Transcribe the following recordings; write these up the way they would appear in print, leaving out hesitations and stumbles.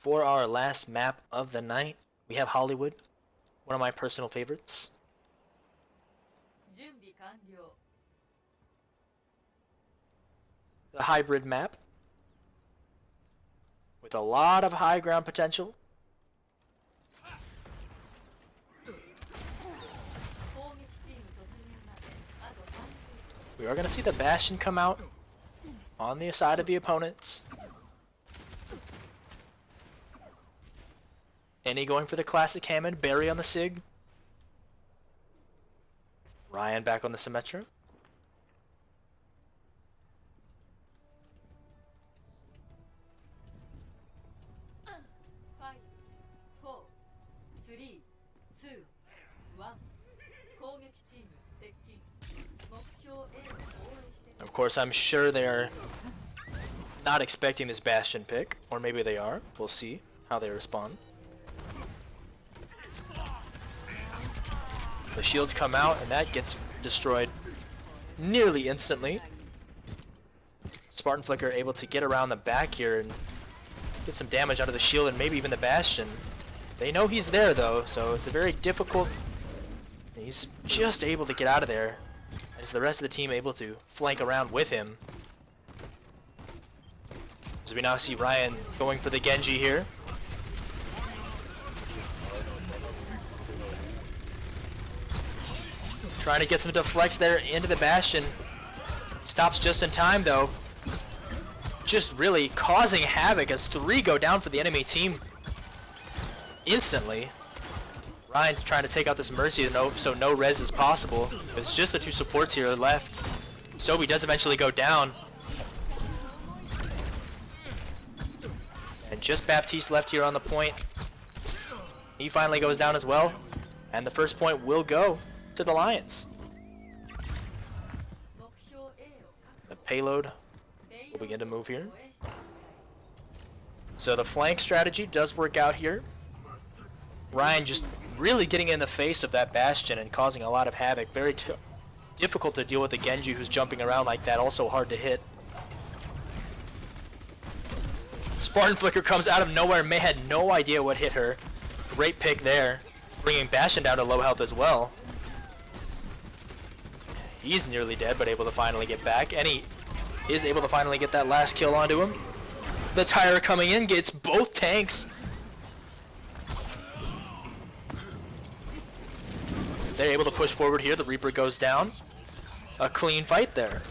For our last map of the night, we have Hollywood, one of my personal favorites. The hybrid map with a lot of high ground potential. We are going to see the Bastion come out on the side of the opponents. Any going for the classic Hammond, Barry on the Sig. Ryan back on the Symmetra. 'Of course, I'm sure they're not expecting this Bastion pick, or maybe they are. We'll see how they respond. The shields come out, and that gets destroyed nearly instantly. Spartan Flicker able to get around the back here and get some damage out of the shield and maybe even the Bastion. They know he's there though, so it's a very difficult... He's just able to get out of there. Is the rest of the team able to flank around with him? As we now see Ryan going for the Genji here. Trying to get some deflects there into the Bastion. Stops just in time though. Just really causing havoc as 3 go down for the enemy team instantly. Ryan trying to take out this Mercy so no res is possible. It's just the 2 supports here left. Sobi does eventually go down. And just Baptiste left here on the point. He finally goes down as well. And the first point will go to the Lions. The payload will begin to move here. So the flank strategy does work out here. Ryan just really getting in the face of that Bastion and causing a lot of havoc. Very difficult to deal with the Genji who's jumping around like that, also hard to hit. Spartan Flicker comes out of nowhere. May had no idea what hit her. Great pick there, bringing Bastion down to low health as well. He's nearly dead, but able to finally get back, and he is able to finally get that last kill onto him. The Tyre coming in gets both tanks. They're able to push forward here. The Reaper goes down. A clean fight there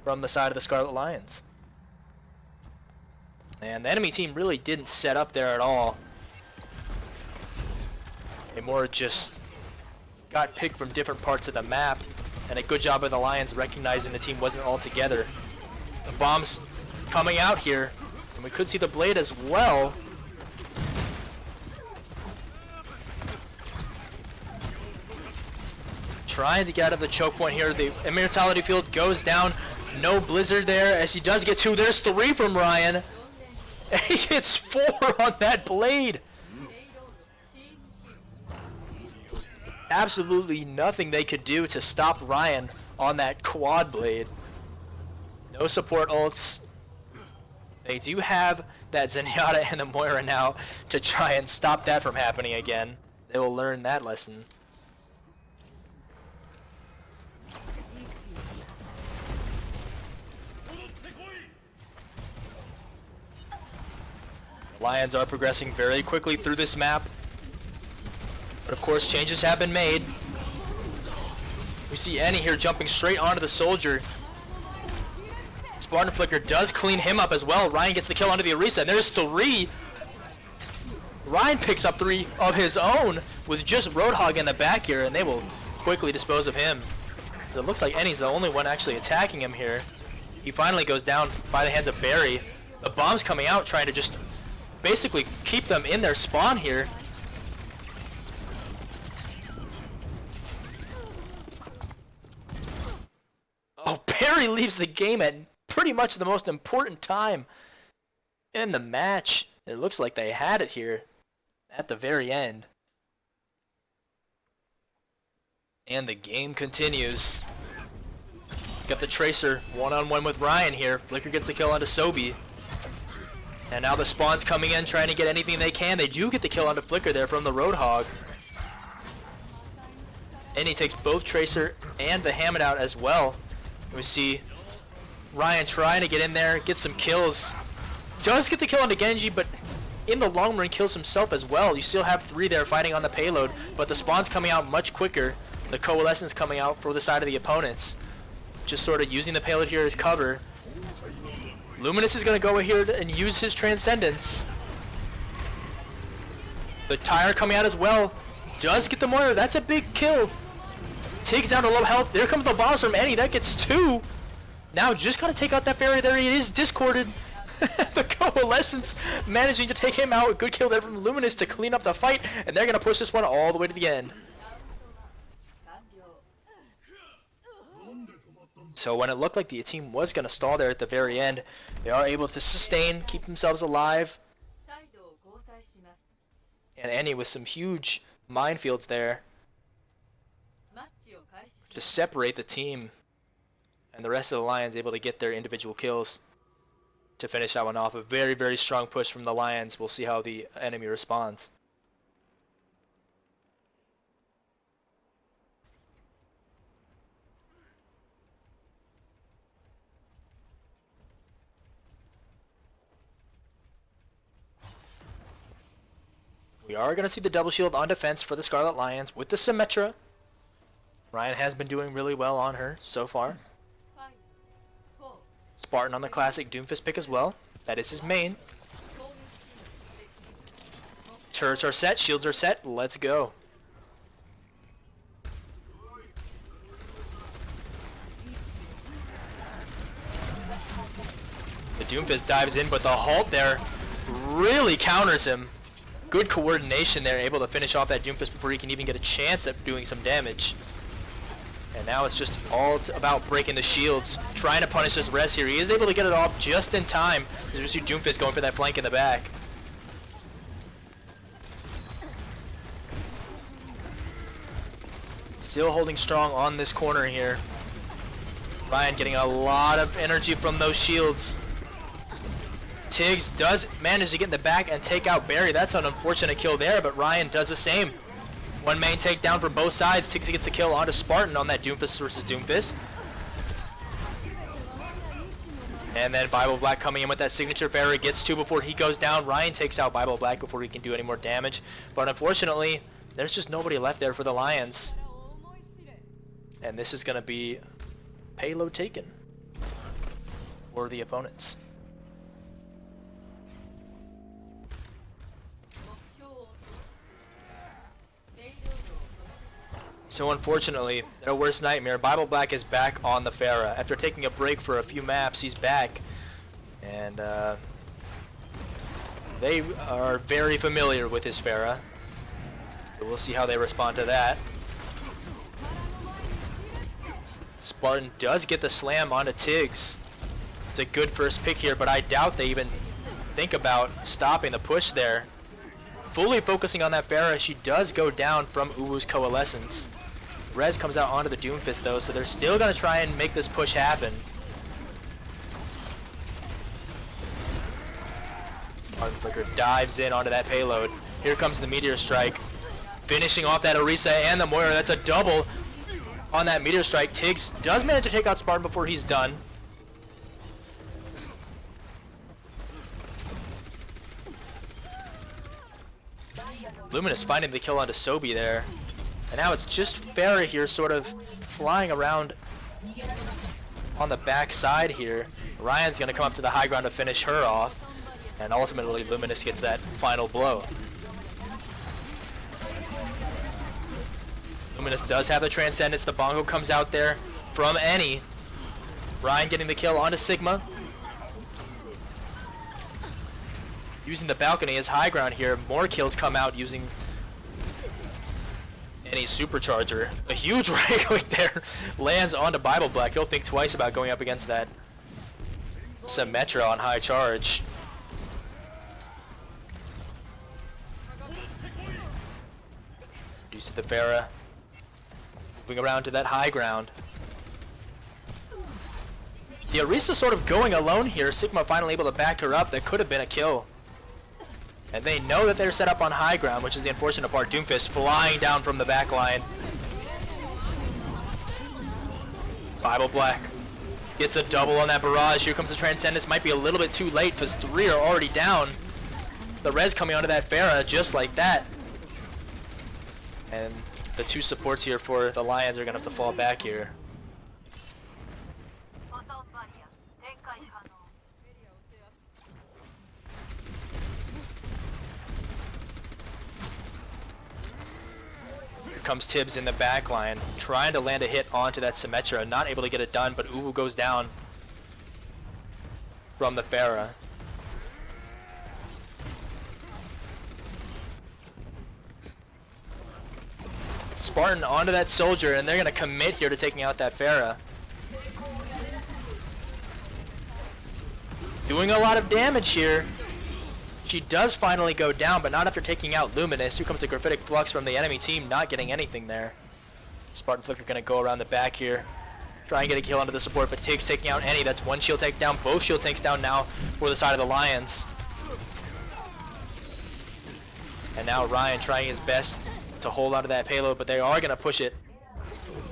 from the side of the Scarlet Lions. And the enemy team really didn't set up there at all. They more just got picked from different parts of the map. And a good job of the Lions recognizing the team wasn't all together. The bombs coming out here. And we could see the blade as well. Trying to get out of the choke point here. The Immortality Field goes down. No Blizzard there as he does get 2. There's 3 from Ryan. And he gets 4 on that blade. Absolutely nothing they could do to stop Ryan on that quad blade. No support ults. They do have that Zenyatta and the Moira now to try and stop that from happening again. They will learn that lesson. Lions are progressing very quickly through this map. But of course, changes have been made. We see Annie here jumping straight onto the soldier. Spartan Flicker does clean him up as well. Ryan gets the kill onto the Orisa, and there's 3. Ryan picks up 3 of his own with just Roadhog in the back here, and they will quickly dispose of him. It looks like Annie's the only one actually attacking him here. He finally goes down by the hands of Barry. The bomb's coming out, trying to just basically keep them in their spawn here. Oh, Barry leaves the game at pretty much the most important time in the match. It looks like they had it here at the very end. And the game continues. Got the Tracer one-on-one with Ryan here. Flicker gets the kill onto Sobi. And now the Spawn's coming in, trying to get anything they can. They do get the kill on the Flicker there from the Roadhog. And he takes both Tracer and the Hammond out as well. We see Ryan trying to get in there, get some kills. Does get the kill on the Genji, but in the long run kills himself as well. You still have 3 there fighting on the payload, but the Spawn's coming out much quicker. The Coalescence coming out for the side of the opponents. Just sort of using the payload here as cover. Luminous is going to go here and use his Transcendence. The Tire coming out as well. Does get the Moira. That's a big kill. Takes down to low health. There comes the boss from Annie. That gets 2. Now just got to take out that Fairy. There he is, discorded. The Coalescence managing to take him out. A good kill there from Luminous to clean up the fight. And they're going to push this one all the way to the end. So when it looked like the team was going to stall there at the very end, they are able to sustain, keep themselves alive. And Annie with some huge minefields there to separate the team. And the rest of the Lions able to get their individual kills to finish that one off. A very, very strong push from the Lions. We'll see how the enemy responds. We are going to see the double shield on defense for the Scarlet Lions with the Symmetra. Ryan has been doing really well on her so far. Spartan on the classic Doomfist pick as well. That is his main. Turrets are set, shields are set. Let's go. The Doomfist dives in, but the Halt there really counters him. Good coordination there, able to finish off that Doomfist before he can even get a chance at doing some damage. And now it's just all about breaking the shields, trying to punish this res here. He is able to get it off just in time, as we see Doomfist going for that flank in the back. Still holding strong on this corner here. Ryan getting a lot of energy from those shields. Tiggs does manage to get in the back and take out Barry. That's an unfortunate kill there, but Ryan does the same. One main takedown from both sides. Tiggs gets a kill onto Spartan on that Doomfist versus Doomfist. And then Bible Black coming in with that signature Barry gets 2 before he goes down. Ryan takes out Bible Black before he can do any more damage. But unfortunately, there's just nobody left there for the Lions. And this is going to be payload taken for the opponents. So unfortunately, their worst nightmare, Bible Black is back on the Pharah. After taking a break for a few maps, he's back. And they are very familiar with his Pharah. So we'll see how they respond to that. Spartan does get the slam onto Tiggs. It's a good first pick here, but I doubt they even think about stopping the push there. Fully focusing on that Pharah, she does go down from Uwu's Coalescence. Rez comes out onto the Doomfist though, so they're still going to try and make this push happen. Martin Flicker dives in onto that payload. Here comes the Meteor Strike. Finishing off that Orisa and the Moira. That's a double on that Meteor Strike. Tiggs does manage to take out Spartan before he's done. Luminous finding the kill onto Sobi there. And now it's just Pharah here sort of flying around on the back side here. Ryan's going to come up to the high ground to finish her off. And ultimately Luminous gets that final blow. Luminous does have the Transcendence. The Bongo comes out there from Annie. Ryan getting the kill onto Sigma. Using the balcony as high ground here. More kills come out using Annie's supercharger. A huge right there lands onto Bible Black. He'll think twice about going up against that Symmetra on high charge. You see the Pharah moving around to that high ground. The Orisa sort of going alone here. Sigma finally able to back her up. That could have been a kill. And they know that they're set up on high ground, which is the unfortunate part. Doomfist flying down from the back line. Bible Black gets a double on that barrage. Here comes the Transcendence. Might be a little bit too late because 3 are already down. The res coming onto that Pharah just like that. And the 2 supports here for the Lions are going to have to fall back here. Here comes Tibbs in the back line, trying to land a hit onto that Symmetra, not able to get it done, but Uwu goes down from the Pharah. Spartan onto that soldier, and they're going to commit here to taking out that Pharah. Doing a lot of damage here. She does finally go down, but not after taking out Luminous. Here comes the Graphitic Flux from the enemy team, not getting anything there. Spartan Flicker going to go around the back here. Try and get a kill onto the support, but Tiggs taking out Any. That's 1 shield take down, both shield tanks down now for the side of the Lions. And now Ryan trying his best to hold onto that payload, but they are going to push it.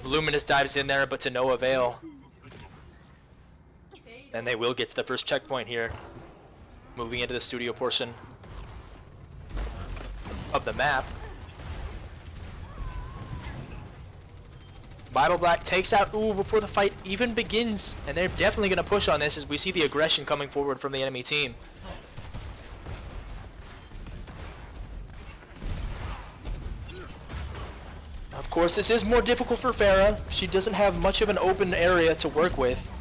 Luminous dives in there, but to no avail. And they will get to the first checkpoint here. Moving into the studio portion of the map. Bible Black takes out Uwu before the fight even begins, and they're definitely going to push on this as we see the aggression coming forward from the enemy team. Of course, this is more difficult for Pharah. She doesn't have much of an open area to work with.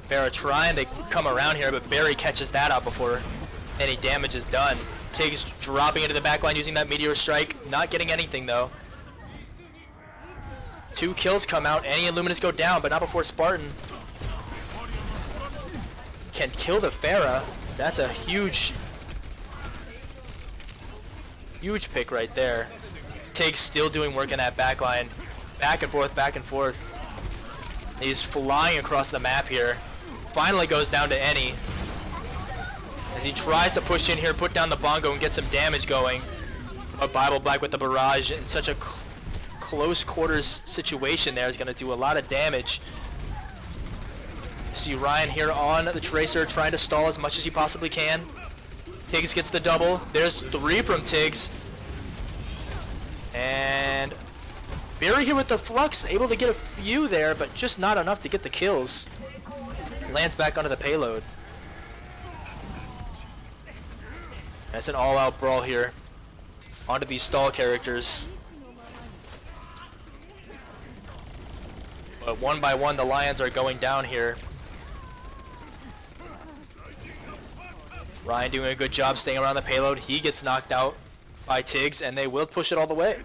Pharah trying to come around here, but Barry catches that out before any damage is done. Tiggs dropping into the backline using that Meteor Strike, not getting anything though. 2 kills come out, Any and Luminous go down, but not before Spartan can kill the Pharah. That's a huge pick right there. Tiggs still doing work in that backline. Back and forth, back and forth. He's flying across the map here. Finally goes down to Any as he tries to push in here, put down the bongo and get some damage going. But Bible Black with the barrage in such a close quarters situation there is going to do a lot of damage. See Ryan here on the Tracer trying to stall as much as he possibly can. Tiggs gets the double. There's 3 from Tiggs. And Barry here with the Flux, able to get a few there, but just not enough to get the kills. Lands back onto the payload. That's an all-out brawl here. Onto these stall characters. But one by one, the Lions are going down here. Ryan doing a good job staying around the payload. He gets knocked out by Tiggs, and they will push it all the way.